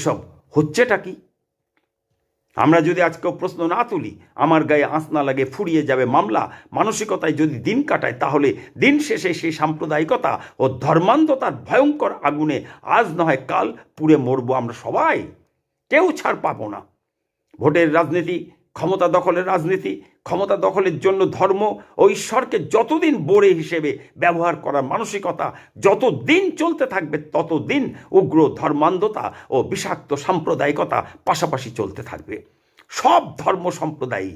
এসব হচ্ছেটা কি? আমরা যদি আজকেও প্রশ্ন না তুলি, আমার গায়ে আঁচ না লাগে ফুরিয়ে যাবে মামলা মানসিকতায় যদি দিন কাটায়, তাহলে দিন শেষে সেই সাম্প্রদায়িকতা ও ধর্মান্ধতার ভয়ঙ্কর আগুনে আজ না হয় কাল পুড়ে মরবো আমরা সবাই। কেউ ছাড় পাবো না। ভোটের রাজনীতি, ক্ষমতা দখলের রাজনীতি, ক্ষমতা দখলের জন্য ধর্ম ও ঈশ্বরকে যতদিন বোড়ে হিসেবে ব্যবহার করার মানসিকতা যতদিন চলতে থাকবে, ততদিন উগ্র ধর্মান্ধতা ও বিষাক্ত সাম্প্রদায়িকতা পাশাপাশি চলতে থাকবে। সব ধর্ম সম্প্রদায়ী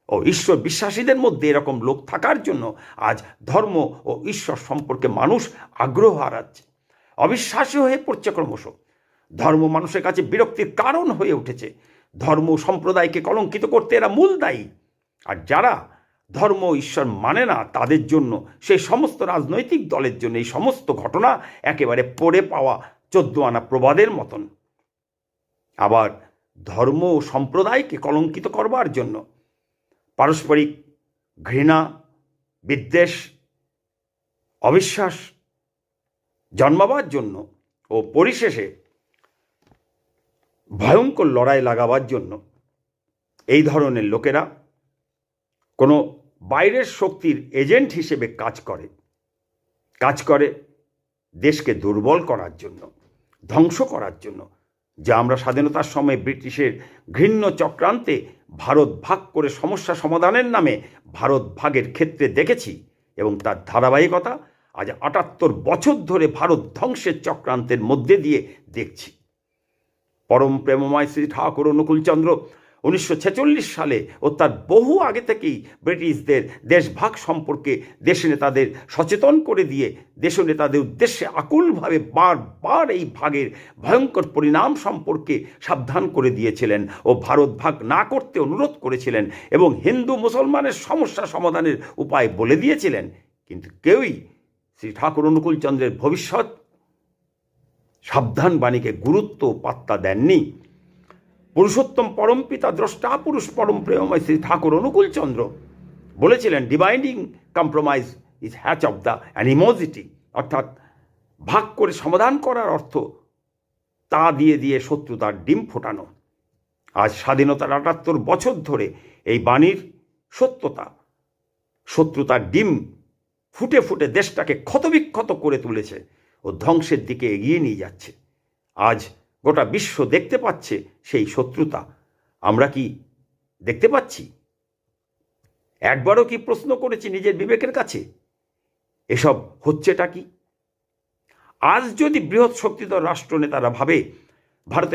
ও ঈশ্বর বিশ্বাসীদের মধ্যে এরকম লোক থাকার জন্য আজ ধর্ম ও ঈশ্বর সম্পর্কে মানুষ আগ্রহ হারাচ্ছে, অবিশ্বাসী হয়ে পড়ছে ক্রমশ। ধর্ম মানুষের কাছে বিরক্তির কারণ হয়ে উঠেছে। ধর্ম সম্প্রদায়কে কলঙ্কিত করতে এরা মূল দায়ী। আর যারা ধর্ম ঈশ্বর মানে না, তাদের জন্য, সেই সমস্ত রাজনৈতিক দলের জন্য এই সমস্ত ঘটনা একেবারে পড়ে পাওয়া 14 আনা প্রবাদের মতন। আবার ধর্ম ও সম্প্রদায়কে কলঙ্কিত করবার জন্য পারস্পরিক ঘৃণা, বিদ্বেষ, অবিশ্বাস জন্মাবার জন্য ও পরিশেষে ভয়ঙ্কর লড়াই লাগাবার জন্য এই ধরনের লোকেরা কোনো বাইরের শক্তির এজেন্ট হিসেবে কাজ করে দেশকে দুর্বল করার জন্য, ধ্বংস করার জন্য। যা আমরা স্বাধীনতার সময় ব্রিটিশের ঘৃণ্য চক্রান্তে ভারত ভাগ করে সমস্যা সমাধানের নামে ভারত ভাগের ক্ষেত্রে দেখেছি, এবং তার ধারাবাহিকতা আজ 78 বছর ধরে ভারত ধ্বংসের চক্রান্তের মধ্যে দিয়ে দেখছি। পরম প্রেমময় শ্রী ঠাকুর অনুকূলচন্দ্র 1946 সালে ও তার বহু আগে থেকেই ব্রিটিশদের দেশভাগ সম্পর্কে দেশনেতাদের সচেতন করে দিয়ে দেশনেতাদের উদ্দেশ্যে আকুলভাবে বারবার এই ভাগের ভয়ঙ্কর পরিণাম সম্পর্কে সাবধান করে দিয়েছিলেন ও ভারত ভাগ না করতে অনুরোধ করেছিলেন এবং হিন্দু মুসলমানের সমস্যা সমাধানের উপায় বলে দিয়েছিলেন। কিন্তু কেউই শ্রী ঠাকুর অনুকূলচন্দ্রের ভবিষ্যৎ সাবধান বাণীকে গুরুত্ব পাত্তা দেননি। পুরুষোত্তম পরমপিতা দ্রষ্টা পুরুষ পরম প্রেমময় শ্রী ঠাকুর অনুকূলচন্দ্র বলেছিলেন, dividing compromise is hatch of the animosity, অর্থাৎ ভাগ করে সমাধান করার অর্থ তা দিয়ে দিয়ে শত্রুতার ডিম ফোটানো। আজ স্বাধীনতার 78 বছর ধরে এই বাণীর শত্রুতার ডিম ফুটে ফুটে দেশটাকে ক্ষতবিক্ষত করে তুলেছে ও ধ্বংসের দিকে এগিয়ে নিয়ে যাচ্ছে। আজ গোটা বিশ্ব দেখতে পাচ্ছে সেই শত্রুতা। আমরা কি দেখতে পাচ্ছি? একবারও কি প্রশ্ন করেছি নিজের বিবেকের কাছে এসব হচ্ছেটা কি? আজ যদি বৃহৎ শক্তিধর রাষ্ট্রনেতারা ভাবে ভারতের